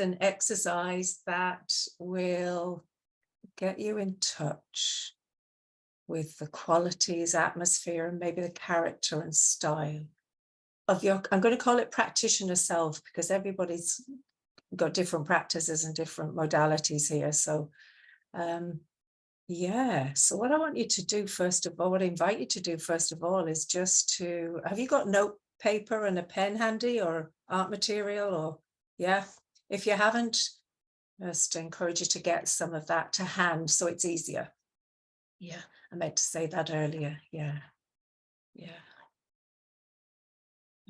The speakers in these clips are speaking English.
an exercise that will get you in touch with the qualities, atmosphere, and maybe the character and style of your, I'm going to call it practitioner self, because everybody's got different practices and different modalities here. So yeah, so what I want you to do first of all, what I invite you to do first of all is just to, have you got note paper and a pen handy, or art material, or yeah, if you haven't, just encourage you to get some of that to hand so it's easier. Yeah, I meant to say that earlier. Yeah.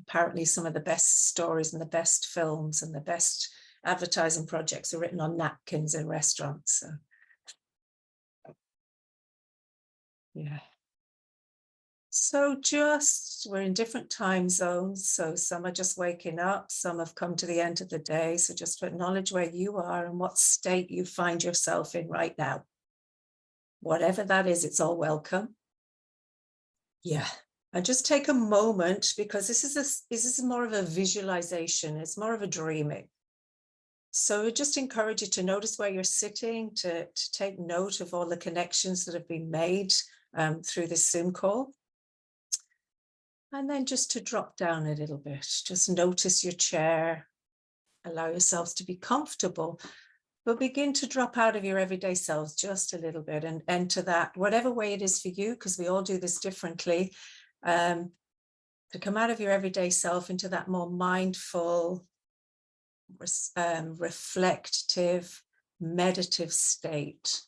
Apparently some of the best stories and the best films and the best advertising projects are written on napkins in restaurants. So yeah. So we're in different time zones. So some are just waking up, some have come to the end of the day. So just to acknowledge where you are and what state you find yourself in right now. Whatever that is, it's all welcome. Yeah. And just take a moment, because this is more of a visualization. It's more of a dreaming. So I just encourage you to notice where you're sitting, to take note of all the connections that have been made through this Zoom call. And then just to drop down a little bit, just notice your chair, allow yourselves to be comfortable, but begin to drop out of your everyday selves just a little bit and enter that, whatever way it is for you, because we all do this differently, to come out of your everyday self into that more mindful, reflective, meditative state,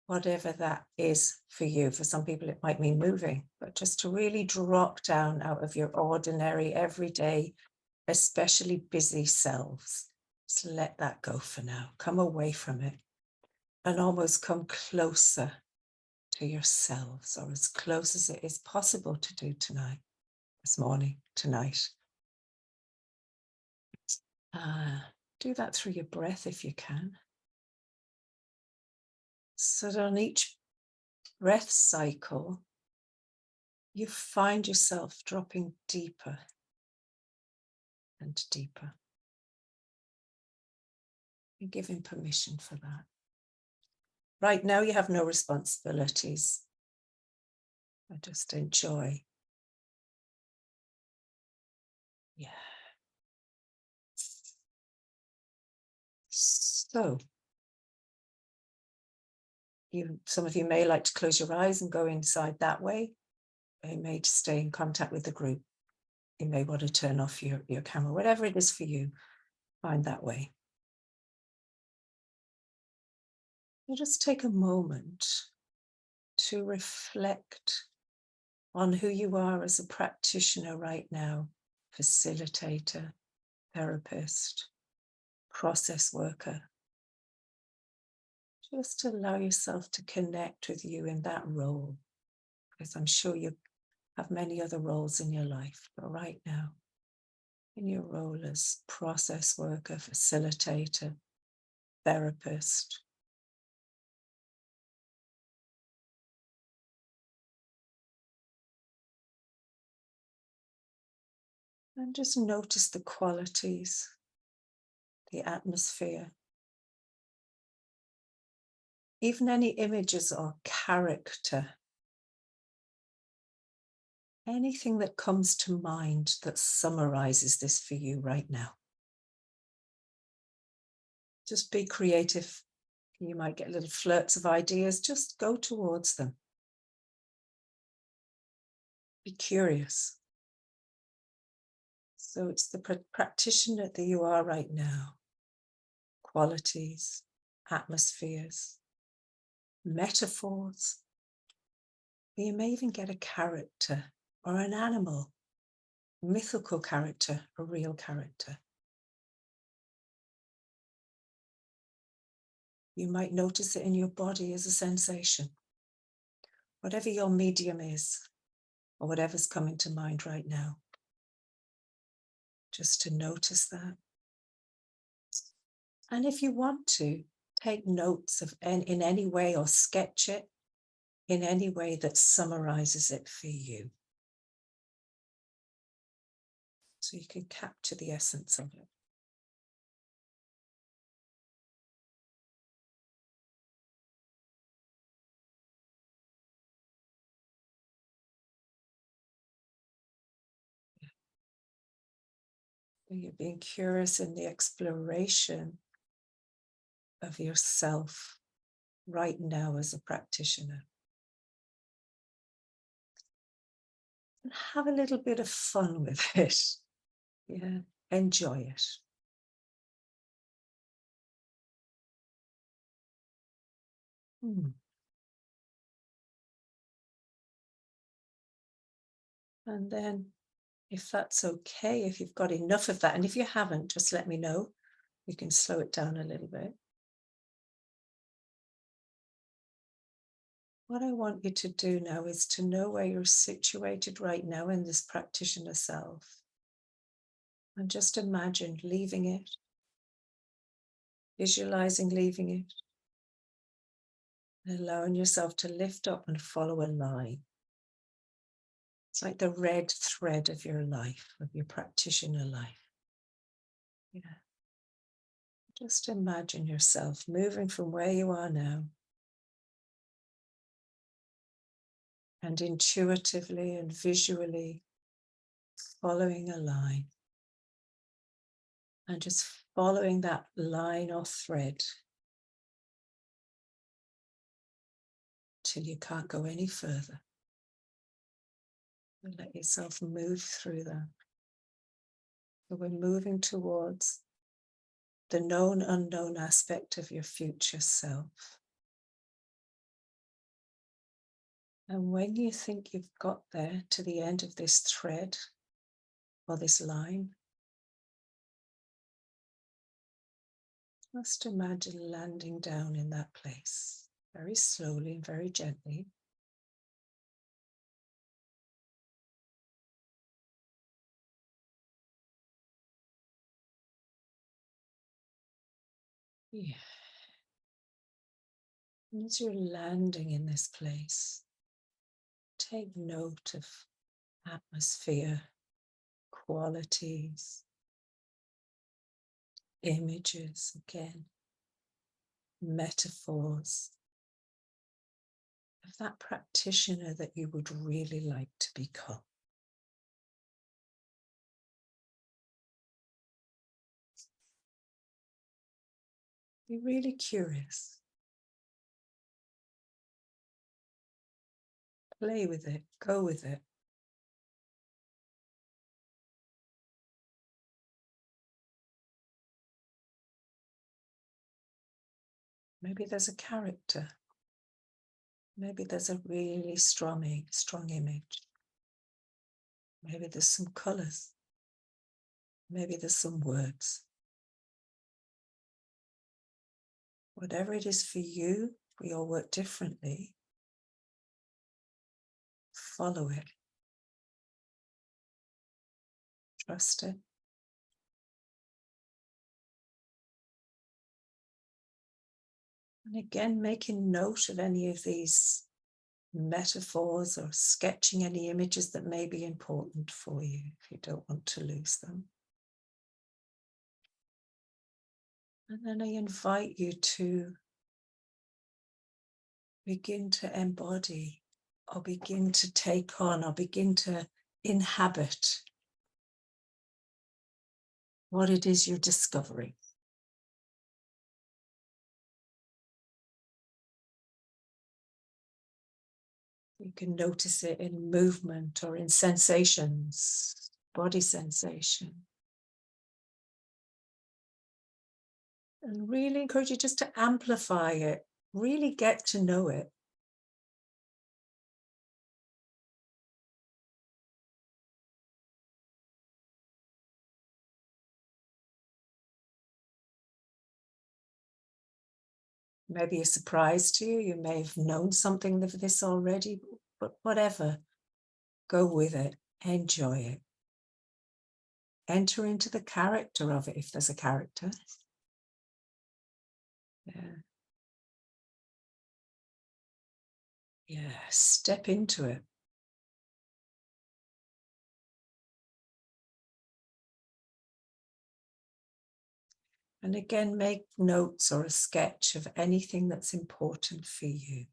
whatever that is for you. For some people, it might mean moving, but just to really drop down out of your ordinary, everyday, especially busy selves. Just let that go for now. Come away from it and almost come closer to yourselves, or as close as it is possible to do tonight, this morning, tonight. Do that through your breath if you can. So that on each breath cycle, you find yourself dropping deeper and deeper. You're giving permission for that. Right now, you have no responsibilities. I just enjoy. Yeah. So, some of you may like to close your eyes and go inside that way. You may stay in contact with the group. You may want to turn off your camera, whatever it is for you, find that way. You just take a moment to reflect on who you are as a practitioner right now, facilitator, therapist, process worker. Just allow yourself to connect with you in that role, because I'm sure you have many other roles in your life, but right now, in your role as process worker, facilitator, therapist, and just notice the qualities, the atmosphere, even any images or character, anything that comes to mind that summarizes this for you right now. Just be creative. You might get little flirts of ideas. Just go towards them. Be curious. So it's the practitioner that you are right now. Qualities, atmospheres, metaphors. You may even get a character or an animal, mythical character, a real character. You might notice it in your body as a sensation. Whatever your medium is, or whatever's coming to mind right now. Just to notice that. And if you want to, take notes of in any way, or sketch it in any way that summarizes it for you. So you can capture the essence of it. You're being curious in the exploration of yourself right now as a practitioner. And have a little bit of fun with it. Yeah, enjoy it. And then, if that's okay, if you've got enough of that, and if you haven't, just let me know. You can slow it down a little bit. What I want you to do now is to know where you're situated right now in this practitioner self. And just imagine leaving it, visualizing leaving it, and allowing yourself to lift up and follow a line. It's like the red thread of your life, of your practitioner life. Yeah. Just imagine yourself moving from where you are now and intuitively and visually following a line, and just following that line or thread till you can't go any further. And let yourself move through that. So we're moving towards the known unknown aspect of your future self. And when you think you've got there to the end of this thread or this line, just imagine landing down in that place very slowly and very gently. Yeah. And as you're landing in this place, take note of atmosphere, qualities, images again, metaphors of that practitioner that you would really like to become. Be really curious. Play with it, go with it. Maybe there's a character. Maybe there's a really strong image. Maybe there's some colors. Maybe there's some words. Whatever it is for you, we all work differently. Follow it. Trust it. And again, making note of any of these metaphors or sketching any images that may be important for you if you don't want to lose them. And then I invite you to begin to embody or begin to take on or begin to inhabit what it is you're discovering. You can notice it in movement or in sensations, body sensation. And really encourage you just to amplify it, really get to know it. Maybe a surprise to you. You may have known something of this already, but whatever, go with it, enjoy it. Enter into the character of it if there's a character. Yeah. Yeah, step into it. And again, make notes or a sketch of anything that's important for you.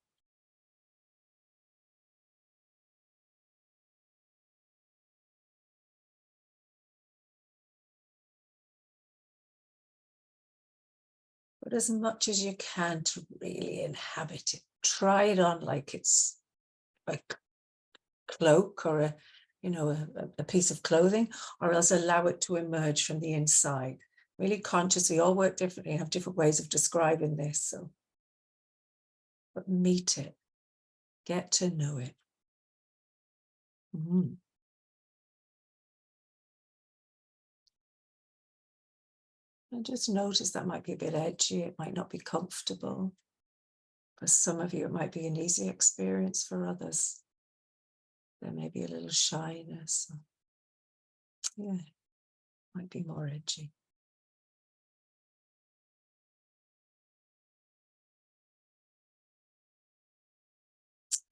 But as much as you can to really inhabit it, try it on like it's a cloak or a piece of clothing, or else allow it to emerge from the inside. Really consciously, all work differently, have different ways of describing this. So, but meet it, get to know it. Mm. And just notice that might be a bit edgy, it might not be comfortable. For some of you, it might be an easy experience. For others, there may be a little shyness. Yeah, might be more edgy.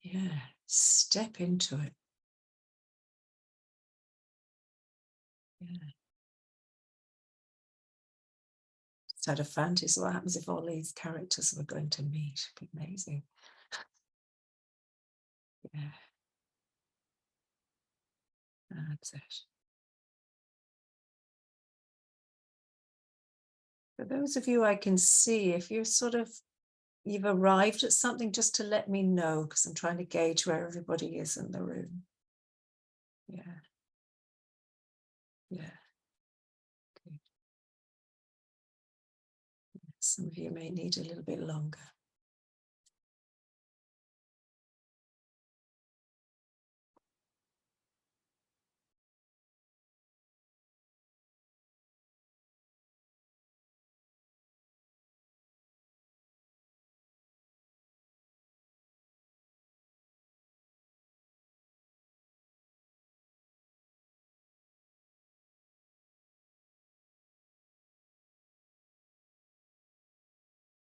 Yeah, step into it. Yeah. Just had a fantasy. What happens if all these characters were going to meet? It'd be amazing. Yeah, that's it. For those of you I can see, if you've arrived at something, just to let me know, because I'm trying to gauge where everybody is in the room. Yeah. Yeah. Good. Some of you may need a little bit longer.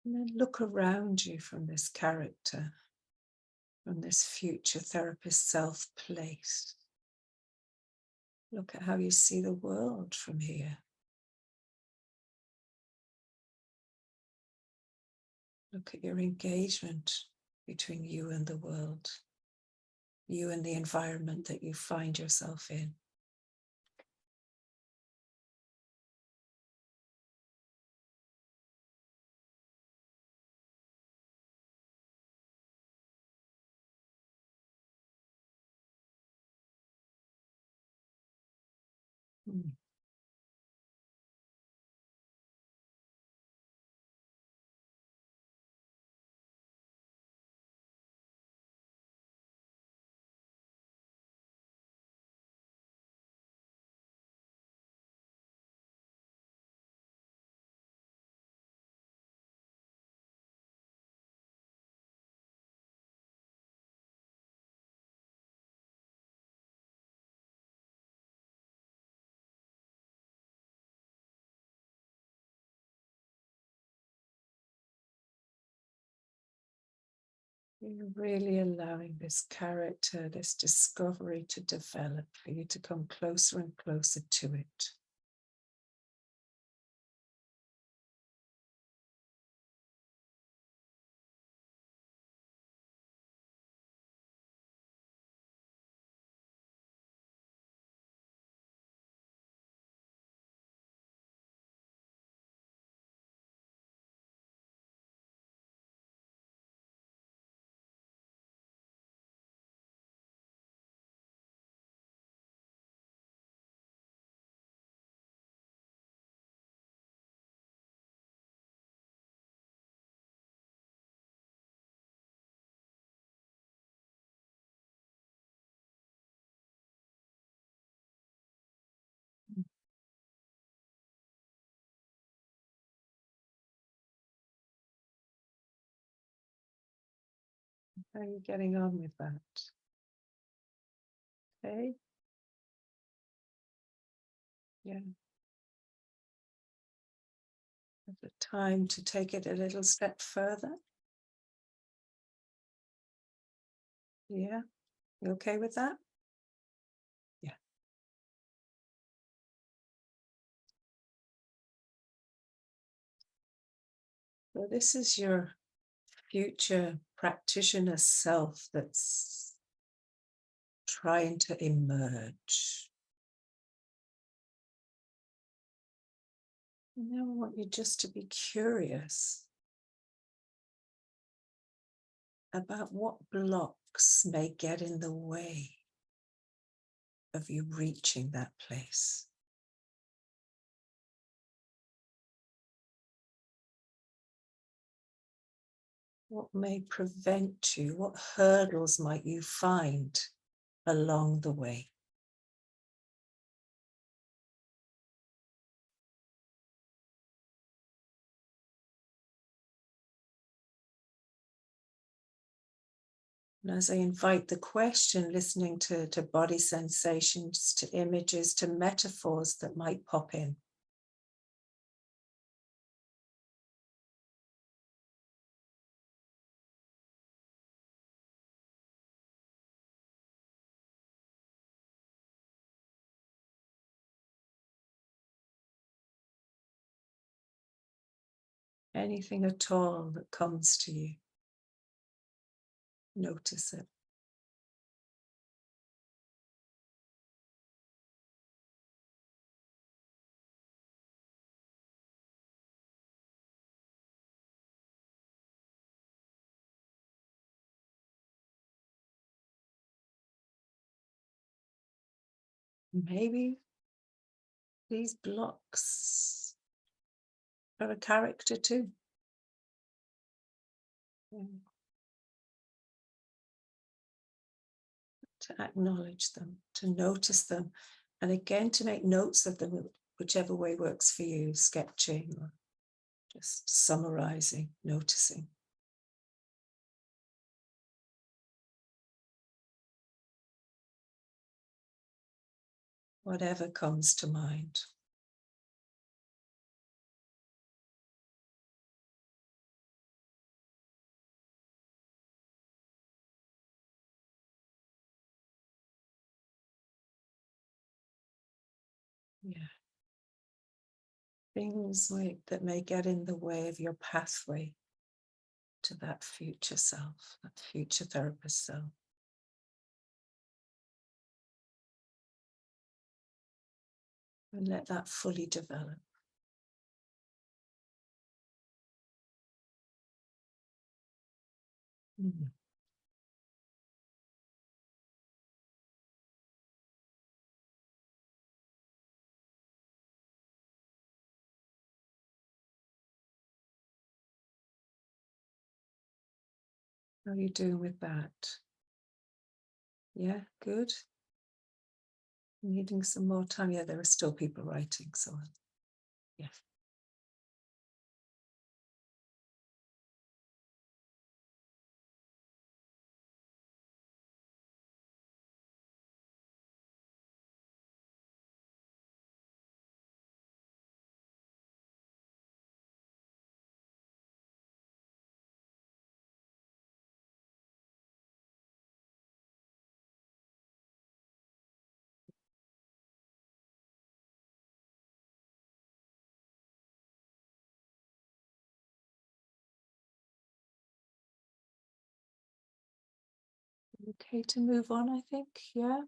And then look around you from this character, from this future therapist self place. Look at how you see the world from here. Look at your engagement between you and the world, you and the environment that you find yourself in. Mm. You're really allowing this character, this discovery to develop, for you to come closer and closer to it. How are you getting on with that? Okay. Yeah. Have the time to take it a little step further. Yeah. You okay with that? Yeah. So this is your future practitioner self that's trying to emerge. And now I want you just to be curious about what blocks may get in the way of you reaching that place. What may prevent you? What hurdles might you find along the way? And as I invite the question, listening to body sensations, to images, to metaphors that might pop in. Anything at all that comes to you, notice it. Maybe these blocks are a character too. To acknowledge them, to notice them, and again to make notes of them, whichever way works for you, sketching or just summarizing, noticing. Whatever comes to mind. Yeah. Things that may get in the way of your pathway to that future self, that future therapist self. And let that fully develop. Mm. How are you doing with that? Yeah, good. Needing some more time. Yeah, there are still people writing, so yeah. Okay to move on, I think. Yeah.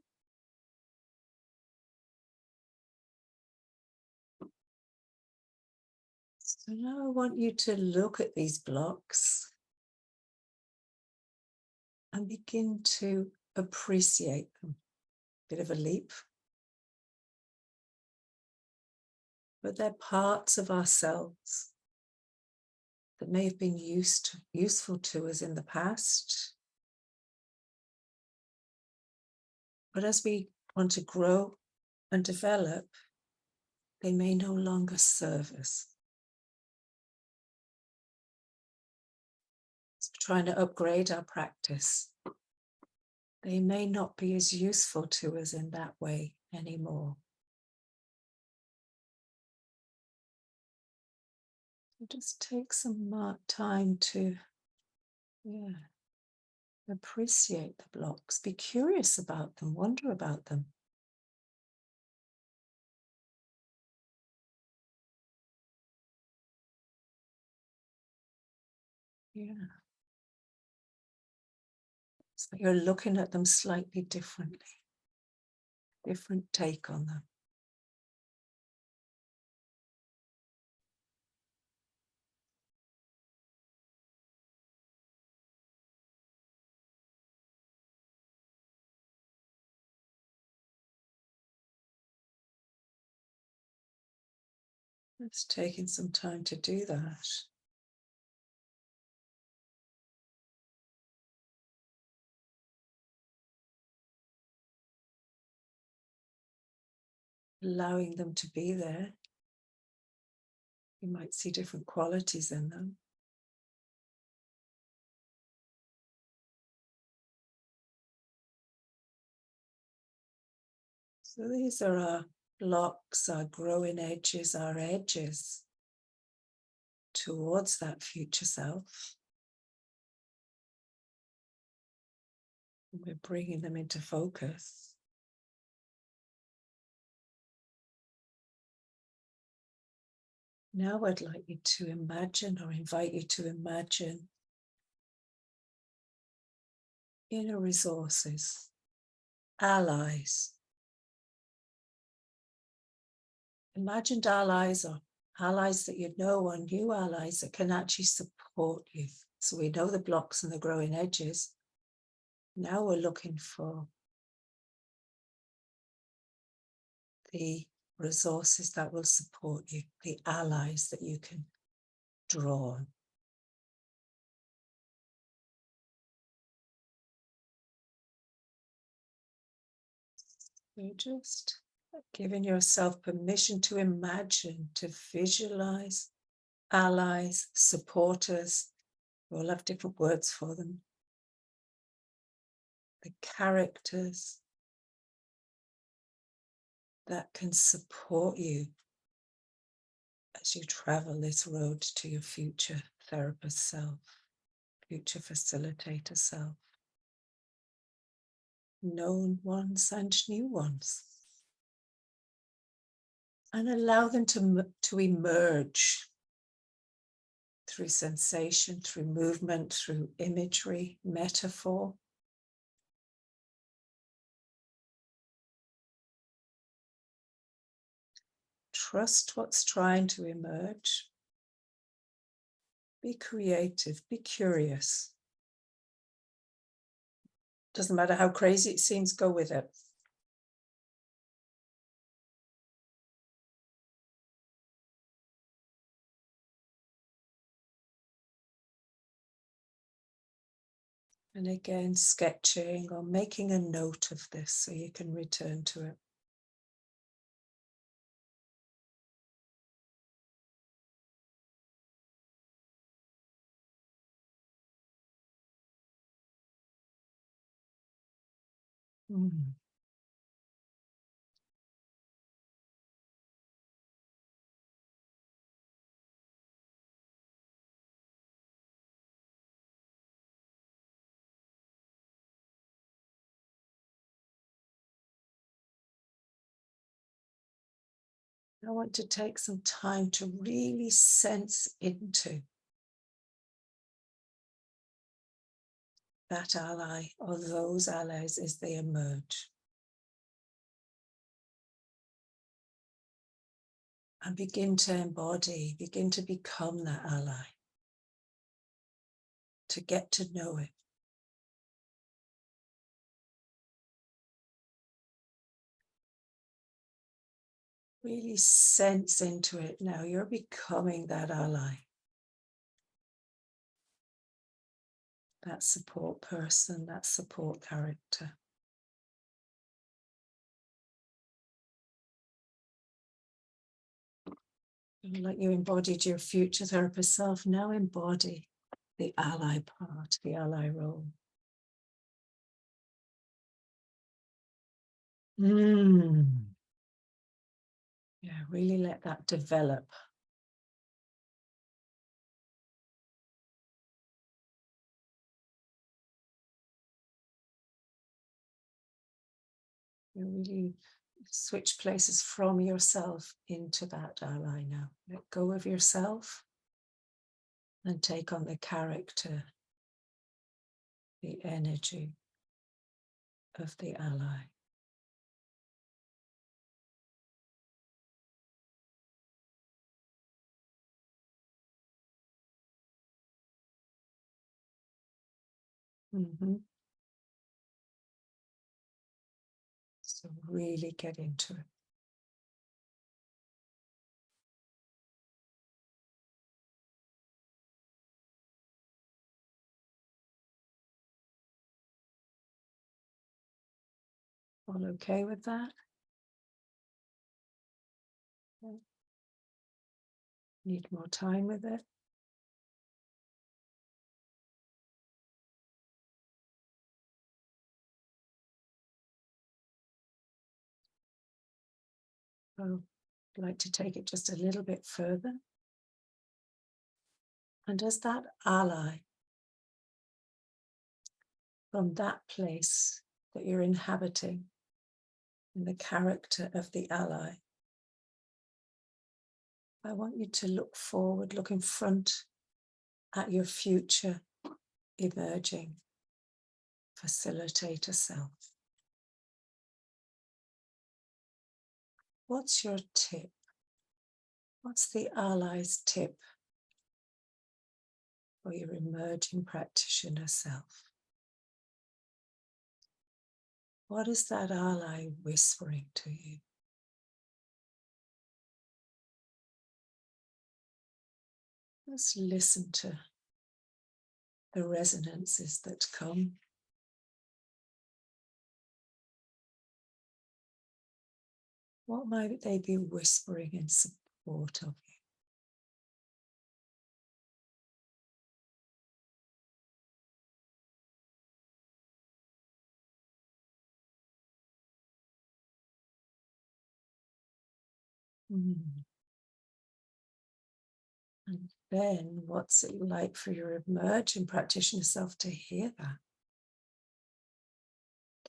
So now I want you to look at these blocks and begin to appreciate them. Bit of a leap, but they're parts of ourselves that may have been useful to us in the past. But as we want to grow and develop, they may no longer serve us. So trying to upgrade our practice, they may not be as useful to us in that way anymore. So just take some time to, appreciate the blocks, be curious about them, wonder about them. Yeah. It's like you're looking at them slightly differently, different take on them. It's taking some time to do that. Allowing them to be there. You might see different qualities in them. So these are our blocks, our growing edges, our edges towards that future self. And we're bringing them into focus. Now I'd like you to imagine, or invite you to imagine, inner resources, allies. Imagined allies, or allies that you know, or new allies that can actually support you. So we know the blocks and the growing edges. Now we're looking for the resources that will support you, the allies that you can draw on. So just giving yourself permission to imagine, to visualize allies, supporters. We all have different words for them. The characters that can support you as you travel this road to your future therapist self, future facilitator self. Known ones and new ones. And allow them to emerge through sensation, through movement, through imagery, metaphor. Trust what's trying to emerge. Be creative, be curious. Doesn't matter how crazy it seems, go with it. And again, sketching or making a note of this so you can return to it. Mm. I want to take some time to really sense into that ally or those allies as they emerge. And begin to embody, begin to become that ally, to get to know it. Really sense into it now. You're becoming that ally, that support person, that support character. Like you embodied your future therapist self, now embody the ally part, the ally role. Yeah, really let that develop. You really switch places from yourself into that ally now. Let go of yourself and take on the character, the energy of the ally. Mm-hmm. So really get into it. All okay with that? Need more time with it? Oh, I'd like to take it just a little bit further. And does that ally from that place that you're inhabiting, in the character of the ally, I want you to look forward, look in front at your future emerging facilitator self. What's your tip? What's the ally's tip for your emerging practitioner self? What is that ally whispering to you? Just listen to the resonances that come. What might they be whispering in support of you? And then what's it like for your emerging practitioner self to hear that?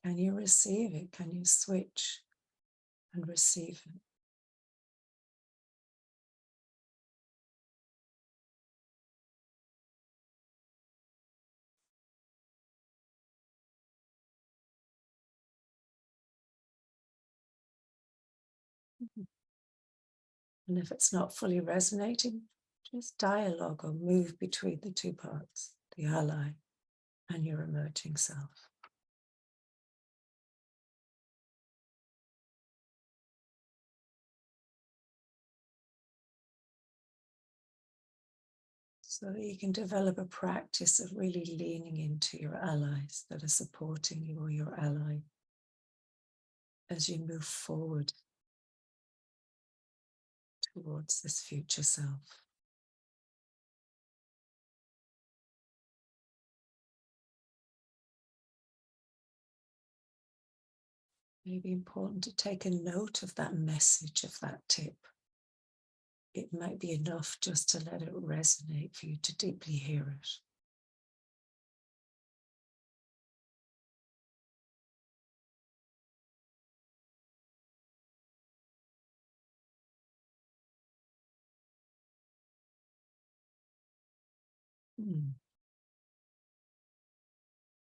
Can you receive it? Can you switch and receive it? And if it's not fully resonating, just dialogue or move between the two parts, the ally and your emerging self. So that you can develop a practice of really leaning into your allies that are supporting you, or your ally, as you move forward towards this future self. Maybe important to take a note of that message, of that tip. It might be enough just to let it resonate for you to deeply hear it.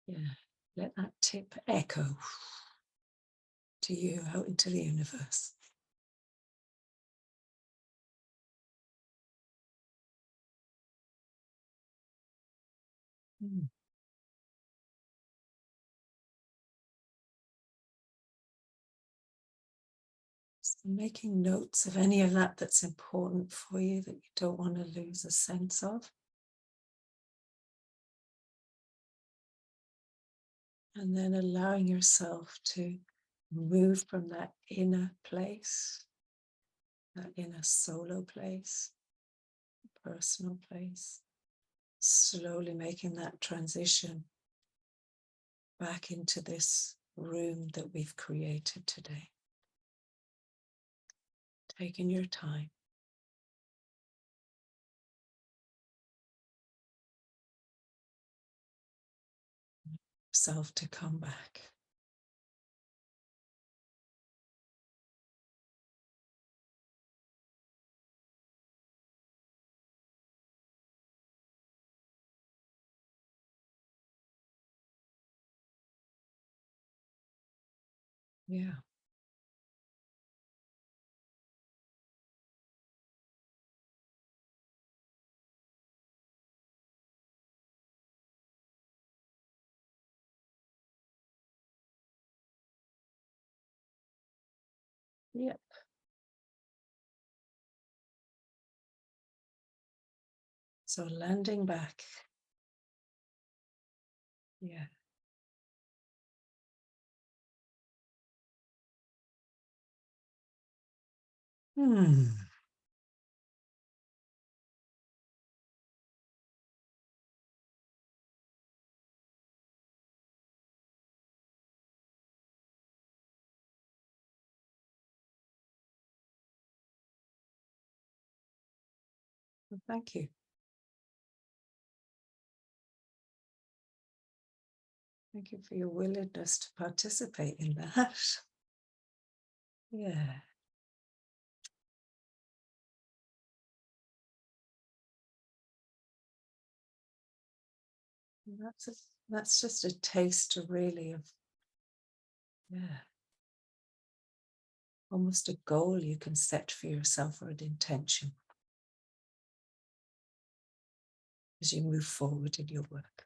Yeah, let that tip echo to you out into the universe. So making notes of any of that that's important for you, that you don't want to lose a sense of. And then allowing yourself to move from that inner place, that inner solo place, personal place, slowly making that transition back into this room that we've created today. Taking your time. Self to come back. Yeah. Yeah. So landing back. Yeah. Hmm. Well, thank you. Thank you for your willingness to participate in that. Yeah. And that's just a taste really of, yeah, almost a goal you can set for yourself or an intention as you move forward in your work.